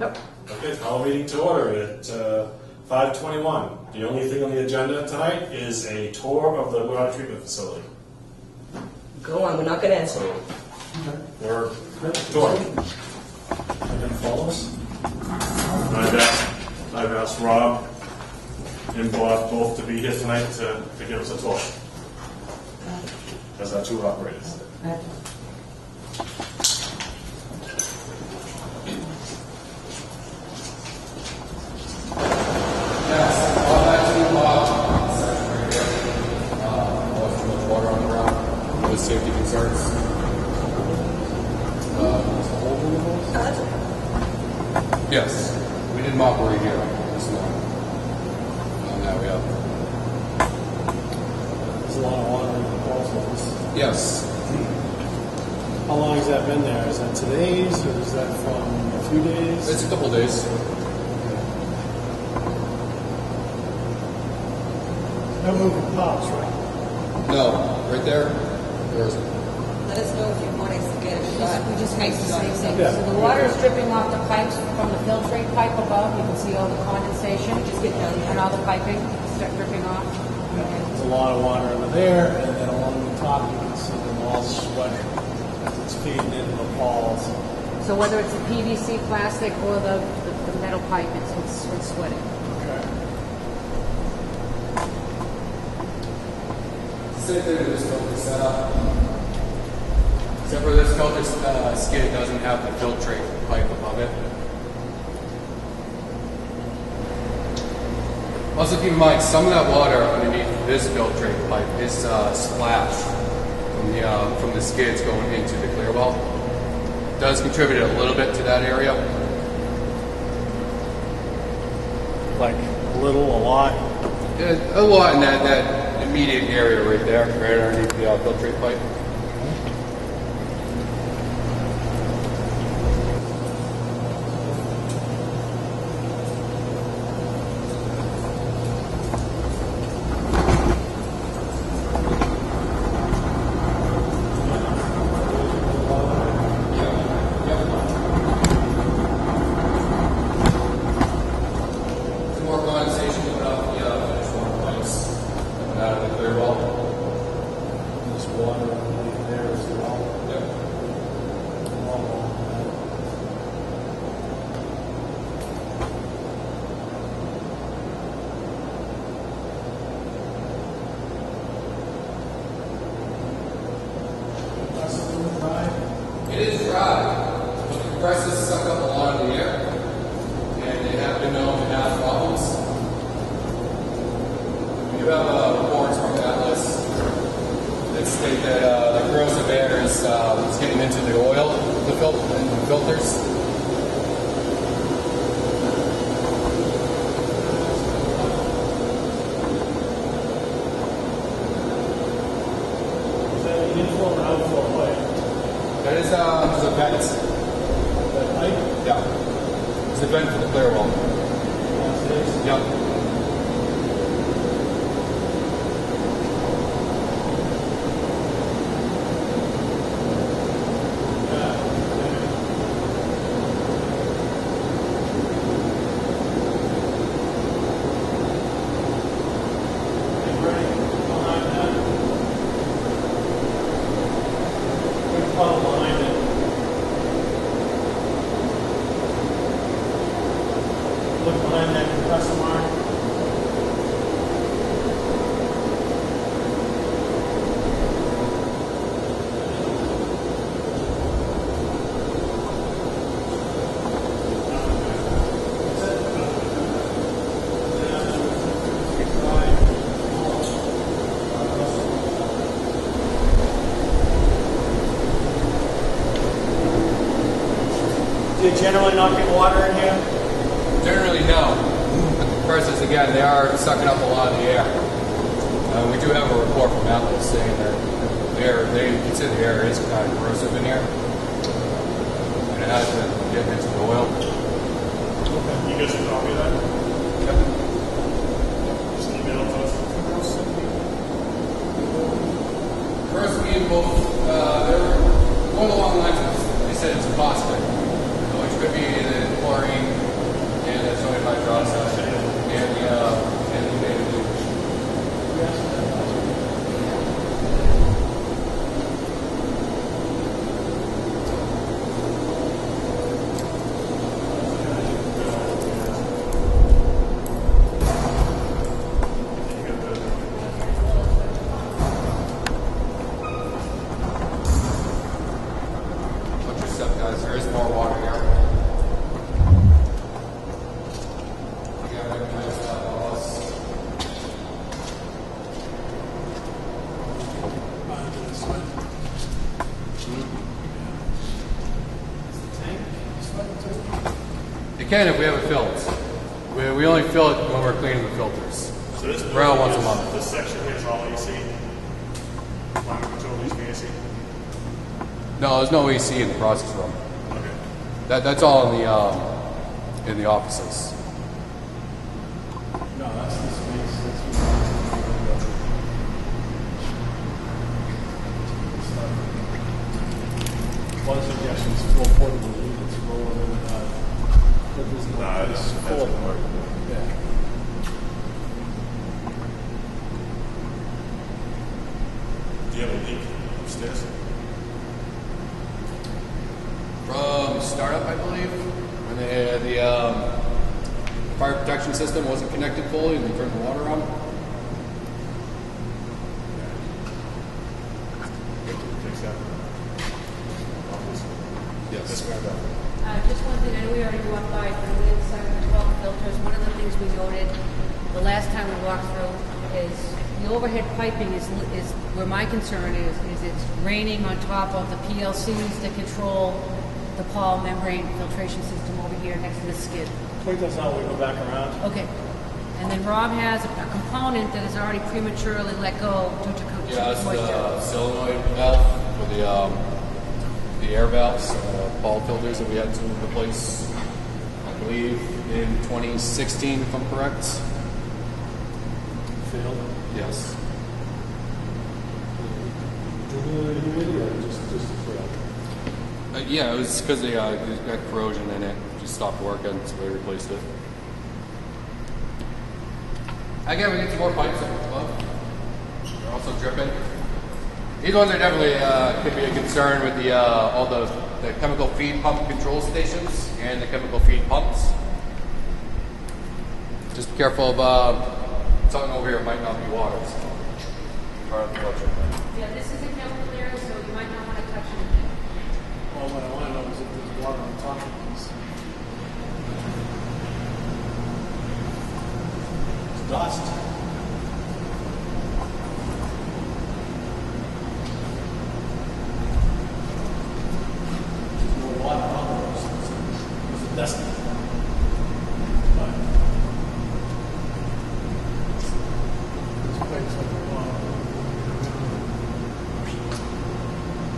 Yep. Okay, call meeting to order at 5:21. The only thing on the agenda tonight is a tour of the water treatment facility. Go on, we're not going to answer. So we're touring. And follows. I've asked Rob and Bob both to be here tonight to give us a tour. As our two operators. Safety concerns. Yes, we didn't operate here this morning. Now we have. There's a lot of water in the post office. Yes. How long has that been there? Is that today's, or is that from a few days? It's a couple days. No moving parts, right? No, right there. There isn't. Let us know if you want us to get a shot. We just make the same thing. Yeah. So the water is dripping off the pipes from the filtrate pipe above. You can see all the condensation. Just get down And all the piping start dripping off. There's a lot of water under there, and then along the top you can see the walls sweating as it's feeding into the walls. So whether it's the PVC plastic or the metal pipe, it's sweating. Okay. Same thing with this filter setup. Except for this filter skid doesn't have the filtrate pipe above it. Also keep in mind, some of that water underneath this filtrate pipe is splashed from the skids going into the clear well. It does contribute a little bit to that area. Like a little, a lot. A lot in that immediate area right there, right underneath the filtrate pipe. More condensation coming off the finished water pipes coming out of the clear well. There's water underneath there as well. Yep. It is dry, but the compressors suck up a lot of the air, and they have been known to have problems. We do have reports from Atlas that state that the corrosive air is getting into the oil, the filters. Is that an inflow or outflow pipe? That is there's a vent. That pipe? Yeah. There's a vent for the clear well. Downstairs? Yep. Look behind that compressor mark. Do you generally not get water in here? Generally, no. But the compressors, again, they are sucking up a lot of the air. We do have a report from Atlas saying that they consider the air is kind of corrosive in here. And it has been getting into the oil. You guys can copy that? Yep. Just email it to us. First, we both, they're going along the lines of, they said it's caustic, which could be the chlorine process. And the main. Watch your step, guys. There is more water here. You gotta recognize that loss. You can if we have it filled. We only fill it when we're cleaning the filters. So this Around once a month. This section here is all AC. Climate control using AC. No, there's no AC in the process room. Okay. That's all in the offices. No, that's the space. One suggestion is 4 portable units roll in and out. But there's no Nah, place that's full of more. them. Yeah. Do you have a leak upstairs? From startup, I believe, when the fire protection system wasn't connected fully and they turned the water on. Fix that. Office. Yes. This guy down. Just one thing, I know we already walked by, but we decided the 12 filters. One of the things we noted the last time we walked through is the overhead piping is where my concern is it's raining on top of the PLCs that control the Paul membrane filtration system over here next to the skid. Point those out, we go back around. Okay. And then Rob has a component that is already prematurely let go due to Yeah, it's moisture. the solenoid valve for the air valves, ball filters that we had to replace, I believe, in 2016, if I'm correct. Failed. Yes. Just failed. Yeah, it was because it got corrosion in it. It just stopped working, so they replaced it. Again, we get some more pipes up above. They're also dripping. These ones are definitely could be a concern with the all the chemical feed pump control stations and the chemical feed pumps. Just be careful of something over here might not be water. So part of the filter. Yeah, this isn't chemical area, so you might not want to touch anything. Well, what I want to know is if there's water on top of these. It's dust. There's no water on those. It's dusty. But this pipes like a water.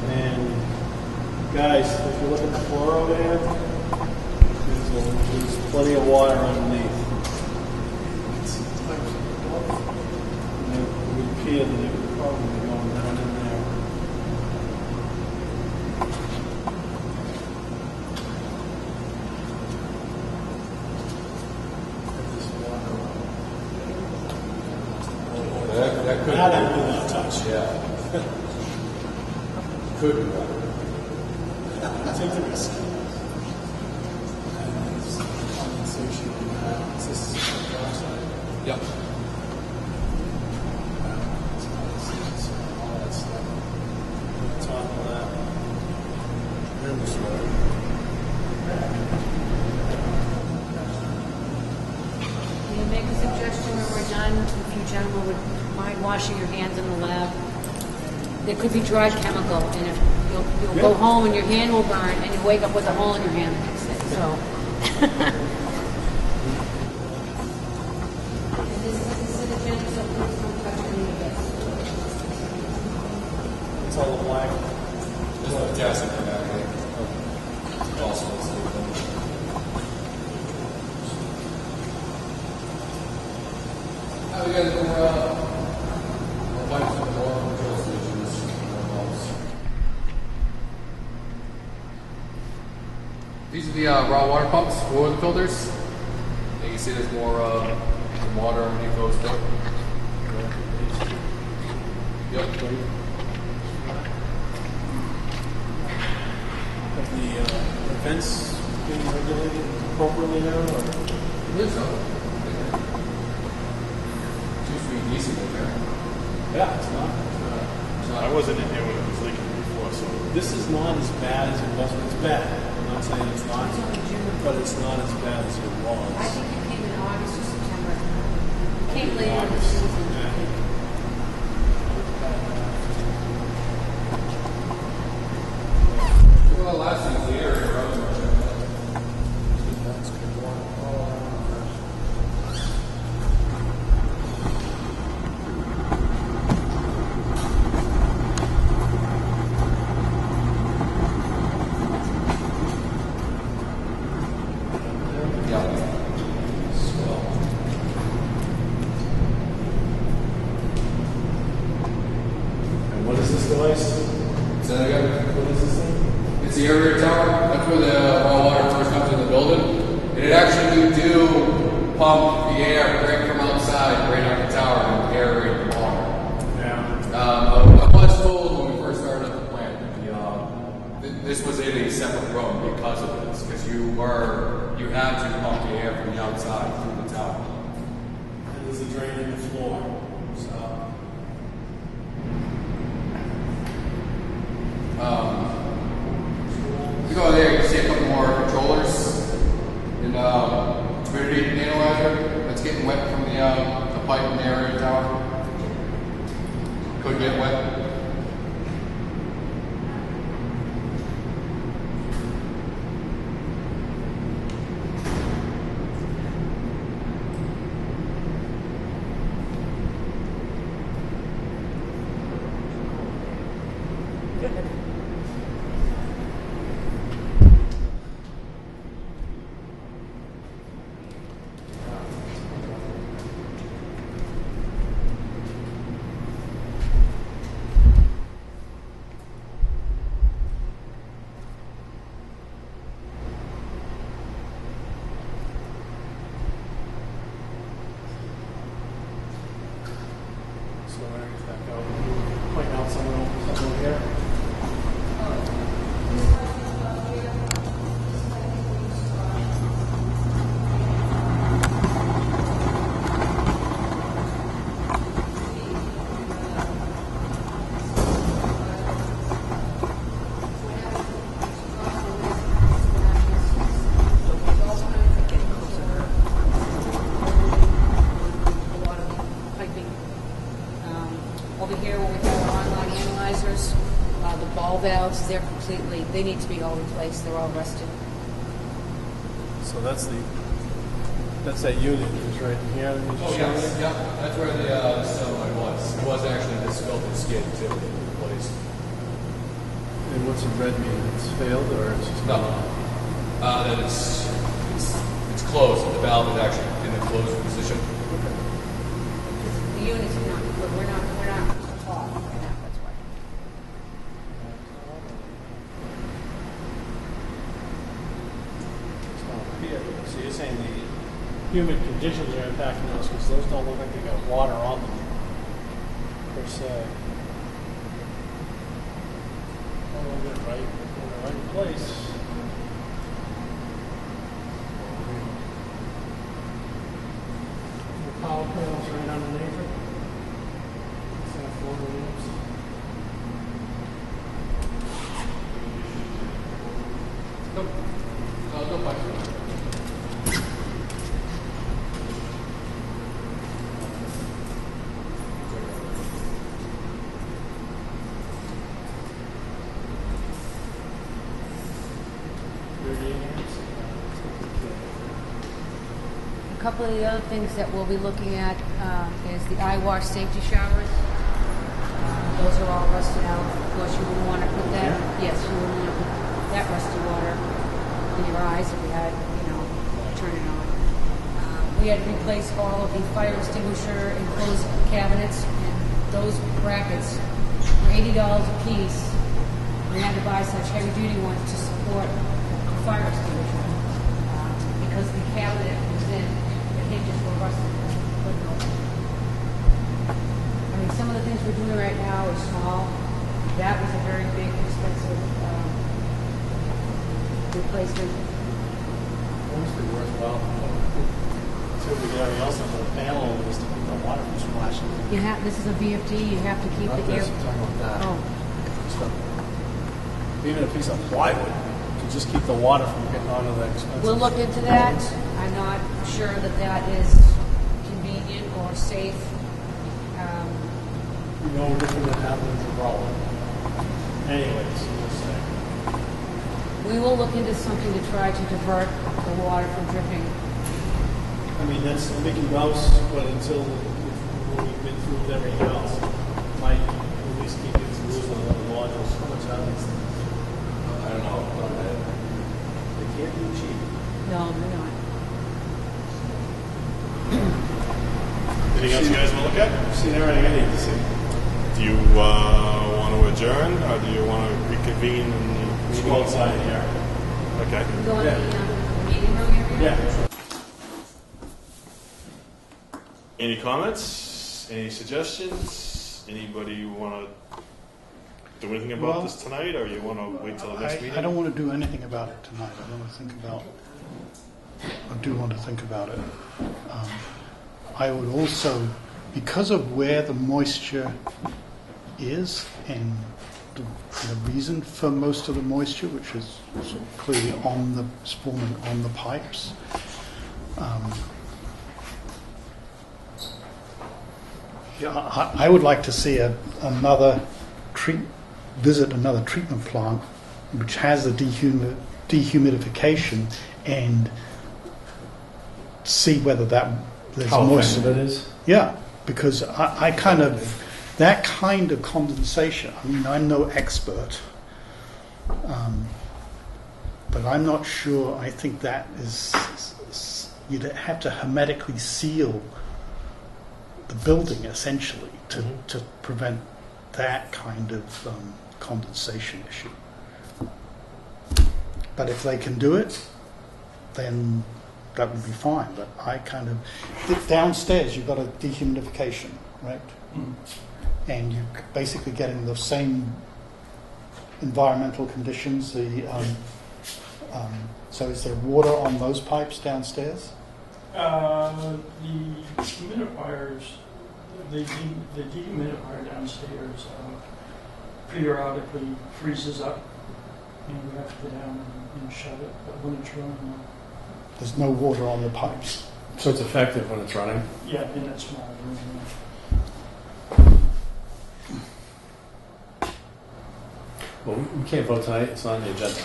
And guys, if you look at the floor over there, there's plenty of water underneath. And it would appear that it would probably be going down in there. This water. That could That I will not touch. yeah. Could be water. Take the risk. Condensation. It's this dioxide. Yep. All that stuff. On top of that. And this water. Can you make a suggestion when we're done, if you gentlemen would mind washing your hands in the lab? There could be dry chemical, and if you'll go home and your hand will burn, and you wake up with a hole in your hand the next day. So. And this is a carcinogenic, so please don't touch any of this. It's all the black. There's no potassium permanganate. Also, we got more pipes and more control stations. More valves. These are the raw water pumps for the filters. You can see there's more some water underneath those still. Yep. Have the events being regulated appropriately now? Or? It is, though. Seems to be decent in there. Yeah, it's not. I wasn't in here when it was leaking before, so. This is not as bad as it was. It's bad. I'm not saying it's not, but it's not as bad as it I was. think it came in August or September. It came later in the season. I think. Well, last thing is the area roads are And what is this device? So again, What is this thing? it's the area tower. That's where the raw water first comes in the building. And it actually do pump the air right from outside, right out the tower, and aerate the water. Yeah. I was told when we first started up the plant that this was in a separate room because of this, because you had to pump the air from the outside through the tower. And there's a drain in the floor. So. You go there, you can see a couple more controllers and humidity analyzer that's getting wet from the pipe in the area tower. Could get wet. So where is that go? Point out someone here. Getting closer. A lot of piping. Over here, where we have our online analyzers, the ball valves, they need to be all replaced. They're all rusted. So that's that unit is right in here. that you Oh, showed yes. me? Yeah, that's where the satellite was. It was actually this filtered skid too that we replaced. And what's the red mean? It's failed or it's just No. not? That it's closed. The valve is actually in a closed position. The units are not, we're not off right now, that's why. It's not here. So you're saying the humid conditions are impacting those because those don't look like they got water on them per se. Oh, they're right in the right place. The power panel's right underneath it. It's that floor units. Nope. No pipe. A couple of the other things that we'll be looking at is the eye wash safety showers. Those are all rusted out. Of course, you wouldn't want to put that. Yes, you wouldn't want to put that rusty water in your eyes if you had, turn it on. We had to replace all of the fire extinguisher enclosed cabinets, and those brackets were $80 a piece. We had to buy such heavy-duty ones to support the fire extinguisher because the cabinet was in. footnote. I mean, some of the things we're doing right now is small. That was a very big, expensive replacement. Almost be worthwhile. See if we get everything else on the panel, just to keep the water from splashing. You have, this is a VFD, you have to keep Not the air. this, I'm talking about that. Oh, Stuff. Even a piece of plywood to just keep the water from getting onto the expensive. we'll look into that. I'm not sure that that is convenient or safe. You know, everything that happens is a problem. Anyways, we'll say. We will look into something to try to divert the water from dripping. I mean, that's Mickey Mouse, but until we've been through with everything else, might at least keep it to lose a little modules. How much are these things? I don't know about that. They can't be cheap. No, they're not. Anything else you guys want to look at? I've seen everything I need to see. Do you want to adjourn, or do you want to reconvene in the Let's go outside here. Okay. Go in Yeah. the meeting room area? Yeah. Any comments? Any suggestions? Anybody want to do anything about Well, this tonight, or you want to wait till the next meeting? I don't want to do anything about it tonight. I want to think about. I do want to think about it. I would also, because of where the moisture is and the reason for most of the moisture, which is sort of clearly on the spawning on the pipes. I would like to see visit another treatment plant which has the dehumidification and see whether there's How moisture. effective it is? Yeah, because I kind of, that kind of condensation, I mean, I'm no expert, but I'm not sure, I think that you'd have to hermetically seal the building essentially to prevent that kind of condensation issue. But if they can do it, then that would be fine. But I kind of, downstairs you've got a dehumidification, right? And you're basically getting the same environmental conditions. So is there water on those pipes downstairs? The humidifiers, the dehumidifier downstairs periodically freezes up, and we have to go down and shut it. But when it's running, There's no water on the pipes. So it's effective when it's running? yeah, in that small room. Well, we can't vote tonight, it's not on the agenda.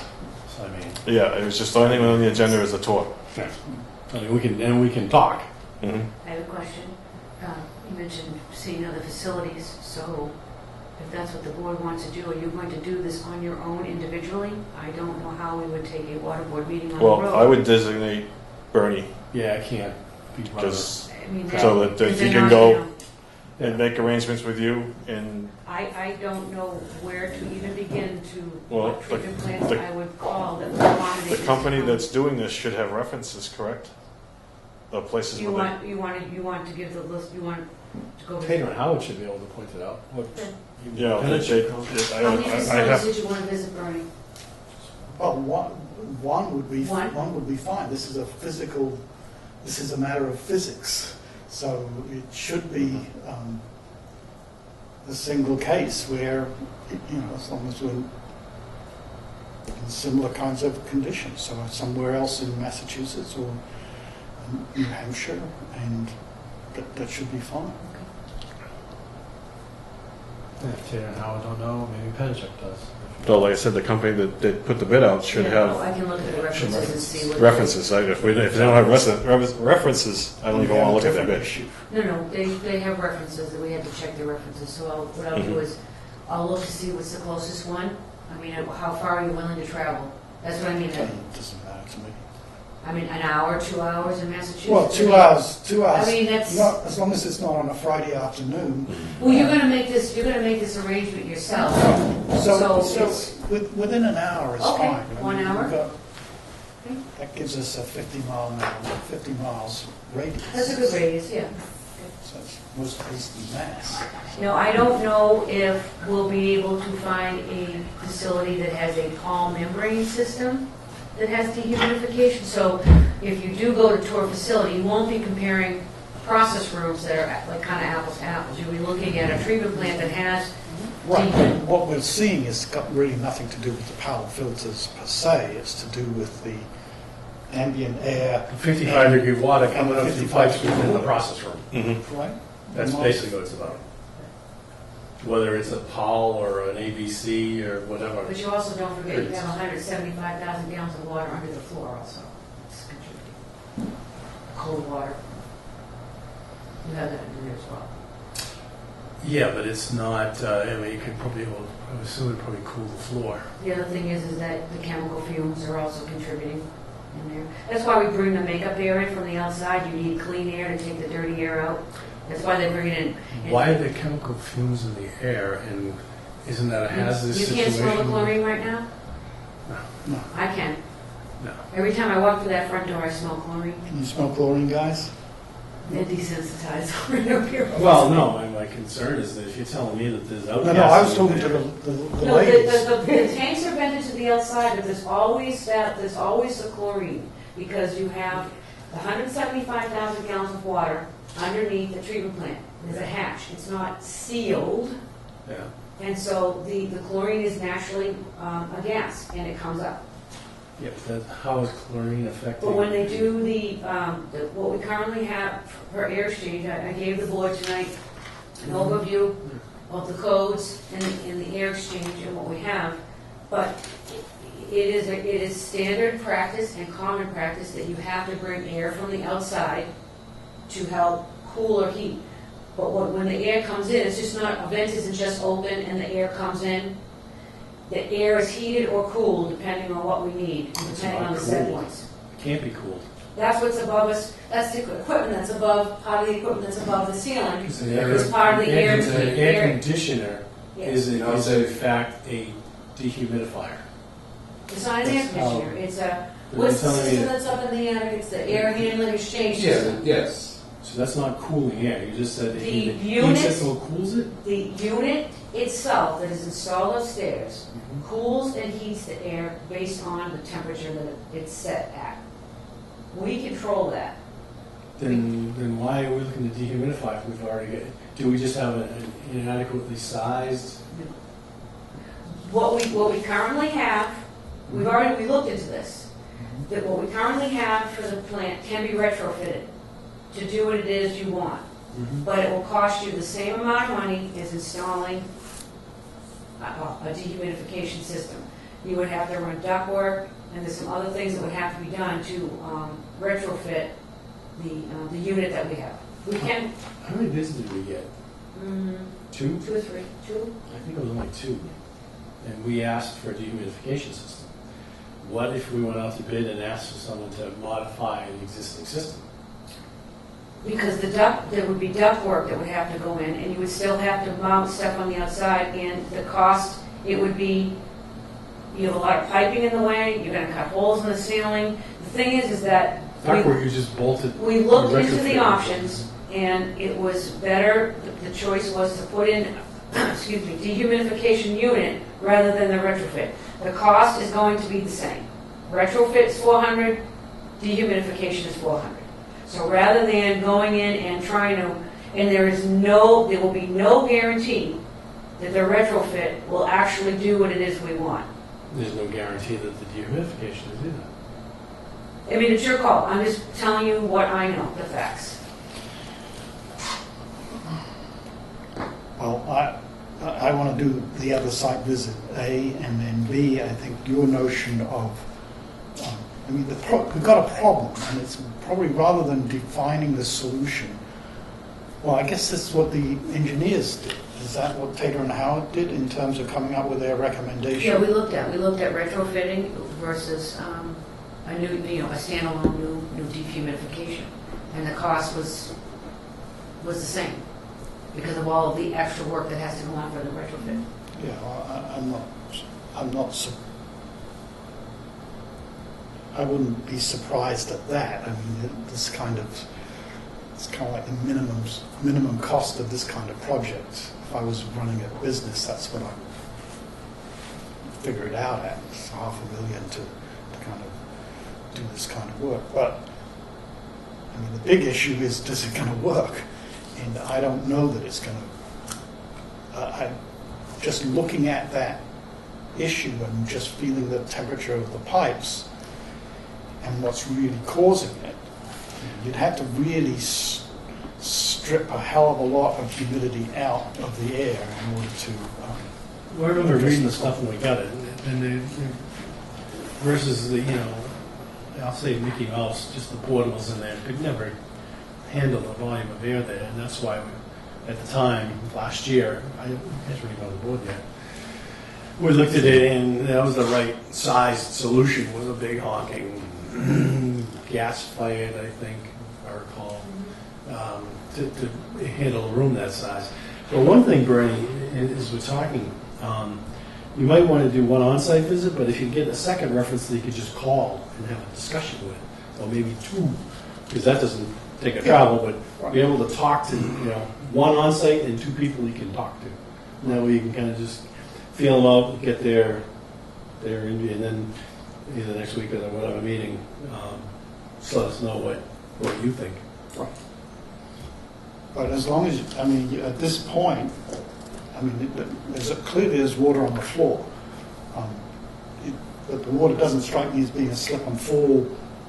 So I mean, Yeah, it was just the only thing on the agenda is the tour. yeah. I mean, we can talk. Mm-hmm. I have a question. You mentioned seeing other facilities, so if that's what the board wants to do, are you going to do this on your own individually? I don't know how we would take a water board meeting on the Well, road. I would designate Bernie Yeah, I can't be part of because I mean, so that is he it can not, go you know, and make arrangements with you. And I don't know where to even begin to Well, what treatment plants the- I would call that would accommodate the this company amount. that's doing this should have references, correct? Of places You where want to give the list, you want to go. Taylor and Howard should be able to point it out. What, they, you know, Bennett should come. How many I facilities have. did you want to visit, Bernie? Oh, one would be One? one would be fine. This is a matter of physics, so it should be a single case where, as long as we're in similar kinds of conditions. So somewhere else in Massachusetts or New Hampshire, and that should be fine. If Taylor and Howard don't know, maybe Penachuk does. Well, like I said, the company that put the bid out should Yeah, have I can look at the references and see what. references. If they don't have references, I don't even want to look at that bid. No, they have references, that we have to check the references, so what I'll do is, I'll look to see what's the closest one. I mean, how far are you willing to travel? That's what I mean. It doesn't matter to me. I mean, an hour, 2 hours in Massachusetts? Well, 2 hours. 2 hours. I mean, that's- not, as long as it's not on a Friday afternoon. Well, you're gonna make this arrangement yourself. So it's- within an hour is Okay, fine. 1 hour? That gives us a 50 mile an hour, 50 miles radius. That's a good radius, yeah. So it's most basically mass. Now, I don't know if we'll be able to find a facility that has a Paul membrane system that has dehumidification. So if you do go to tour a facility, you won't be comparing process rooms that are like kind of apples to apples. You'll be looking at a treatment plant that has Right, but what we're seeing has got really nothing to do with the power filters per se. It's to do with the ambient air. 55-degree water coming And up through 55 pipes within the process room. Right? That's basically what it's about. Whether it's a PAL or an ABC or whatever. But you also don't forget you have 175,000 gallons of water under the floor also. It's contributing. Cold water. You have that in there as well. Yeah, but it's not, I mean, you could probably, I would assume it'd probably cool the floor. The other thing is that the chemical fumes are also contributing in there. That's why we bring the makeup air in from the outside. You need clean air to take the dirty air out. That's why they bring it in. Why are there chemical fumes in the air, and isn't that a hazardous You situation? can't smell the chlorine right now? No. I can. No. Every time I walk through that front door, I smell chlorine. Can you smell chlorine, guys? They're desensitized right up here. Well, no, my concern is that if you're telling me that there's outgassing. No, I was talking in to there- the No, ladies. the tanks are vented to the outside, but there's always the chlorine, because you have the 175,000 gallons of water underneath the treatment plant. There's a hatch. It's not sealed, Yeah. and so the chlorine is naturally a gas, and it comes up. Yeah, but how is chlorine affecting? But when they do what we currently have for air exchange, I gave the board tonight an overview of the codes and the air exchange and what we have. But it is standard practice and common practice that you have to bring air from the outside to help cool or heat. But when the air comes in, it's just not, a vent isn't just open and the air comes in. The air is heated or cooled depending on what we need, and depending on the set points. It can't be cooled. That's what's above us, that's the equipment that's above, part of the equipment that's above the ceiling. Because It's part of the air. The air conditioner Yes. is in fact a dehumidifier. It's not an air conditioner, it's a, But what's the you're telling me system that's up in the attic, it's the air handling exchange Yeah, system. yes. So that's not cooling air. You just said The the heat unit- system cools it? The unit itself that is installed upstairs Mm-hmm. cools and heats the air based on the temperature that it's set at. We control that. Then why are we looking to dehumidify if we've already got, do we just have an inadequately sized? What we currently have, we looked into this, that what we currently have for the plant can be retrofitted to do what it is you want. But it will cost you the same amount of money as installing a dehumidification system. You would have to run ductwork, and there's some other things that would have to be done to retrofit the unit that we have. We can, How many bids did we get? Two? 2 or 3, 2? I think it was only two. And we asked for a dehumidification system. What if we went out to bid and asked for someone to modify an existing system? Because there would be duct work that would have to go in, and you would still have to mount stuff on the outside, and the cost, it would be, you have a lot of piping in the way, you're gonna cut holes in the ceiling. The thing is that Ductwork, you just bolted. we looked into retrofit. the options, and it was better, the choice was to put in, excuse me, dehumidification unit rather than the retrofit. The cost is going to be the same. Retrofit is $400, dehumidification is $400. So rather than going in and trying to, and there will be no guarantee that the retrofit will actually do what it is we want. There's no guarantee that the dehumidification is either. I mean, it's your call. I'm just telling you what I know, the facts. Well, I want to do the other site visit, A, and then B, I think your notion of, I mean, we've got a problem, and it's probably rather than defining the solution, well, I guess this is what the engineers did. Is that what Tater and Howard did in terms of coming up with their recommendation? Yeah, we looked at retrofitting versus a standalone new dehumidification, and the cost was the same because of all of the extra work that has to go on for the retrofit. Yeah, well, I wouldn't be surprised at that. I mean, it's kind of like the minimum cost of this kind of project. If I was running a business, that's what I figure it out at. It's $500,000 to kind of do this kind of work. But I mean, the big issue is, does it going to work? And I don't know that it's going to. Just looking at that issue and just feeling the temperature of the pipes and what's really causing it, you'd have to really strip a hell of a lot of humidity out of the air in order to. I remember reading the stuff when we got it, and versus the, I'll say Mickey Mouse, just the portables in there, could never handle the volume of air there, and that's why at the time, last year, I wasn't even on the board yet, we looked at it and that was the right size solution, was a big honking gas-fired, I think, if I recall, to handle a room that size. But one thing, Bernie, is we're talking, you might want to do one on-site visit, but if you get a second reference that you could just call and have a discussion with, or maybe two, because that doesn't take a travel, but be able to talk to, one on-site and two people you can talk to. And that way you can kind of just feel them out, get their interview, and then either next week or whatever meeting, just let us know what you think. Right. But as long as, I mean, at this point, I mean, clearly there's water on the floor. But the water doesn't strike me as being a slip and fall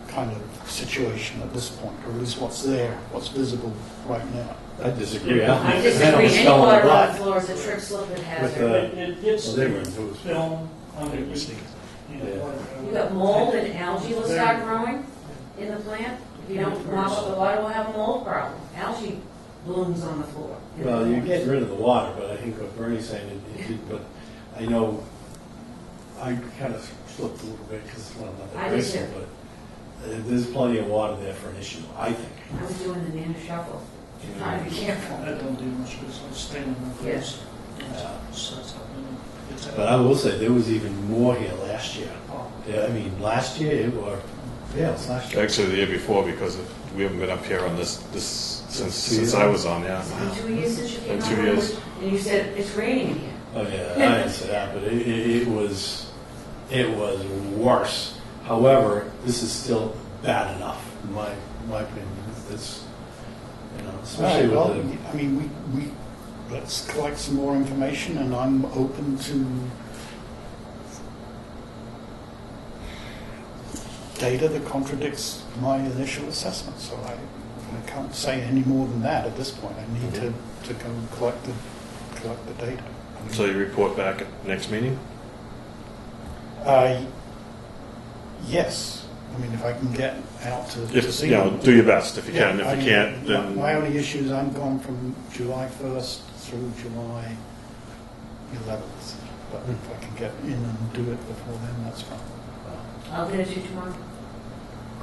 kind of situation at this point, or at least what's there, what's visible right now. I disagree. I disagree. Any water on the floor is a trip, slip, and hazard. It gets Well, they were in booths. film underneath. You got mold and algae will start growing in the plant. If you don't mop up the water, we'll have a mold problem. Algae blooms on the floor. Well, you're getting rid of the water, but I think what Bernie's saying, but I know I kind of slipped a little bit because, well, not I that did racing, too. but there's plenty of water there for an issue, I think. I was doing the nano shuffle. Trying to be careful. I don't do much business staying in my place. But I will say, there was even more here last year. Yeah, I mean, last year, it was last year. Actually, the year before, because we haven't been up here on this since I was on, yeah. It's been 2 years since you came Been on 2 board, years. and you said it's raining again. Oh, yeah, I didn't say that, but it was worse. However, this is still bad enough, in my opinion. It's, especially Right, well, with the... I mean, we let's collect some more information, and I'm open to data that contradicts my initial assessment. So I can't say any more than that at this point. I need to go and collect the data. So you report back at next meeting? Yes. I mean, if I can get out to see them. Do your best if you can. Yeah, If you can't, then my only issue is I'm gone from July 1st through July 11th. But if I can get in and do it before then, that's fine. I'll get it to you tomorrow.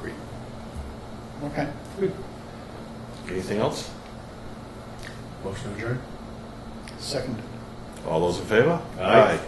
Great. Okay. Anything else? Motion adjourned? Seconded. All those in favor? Aye.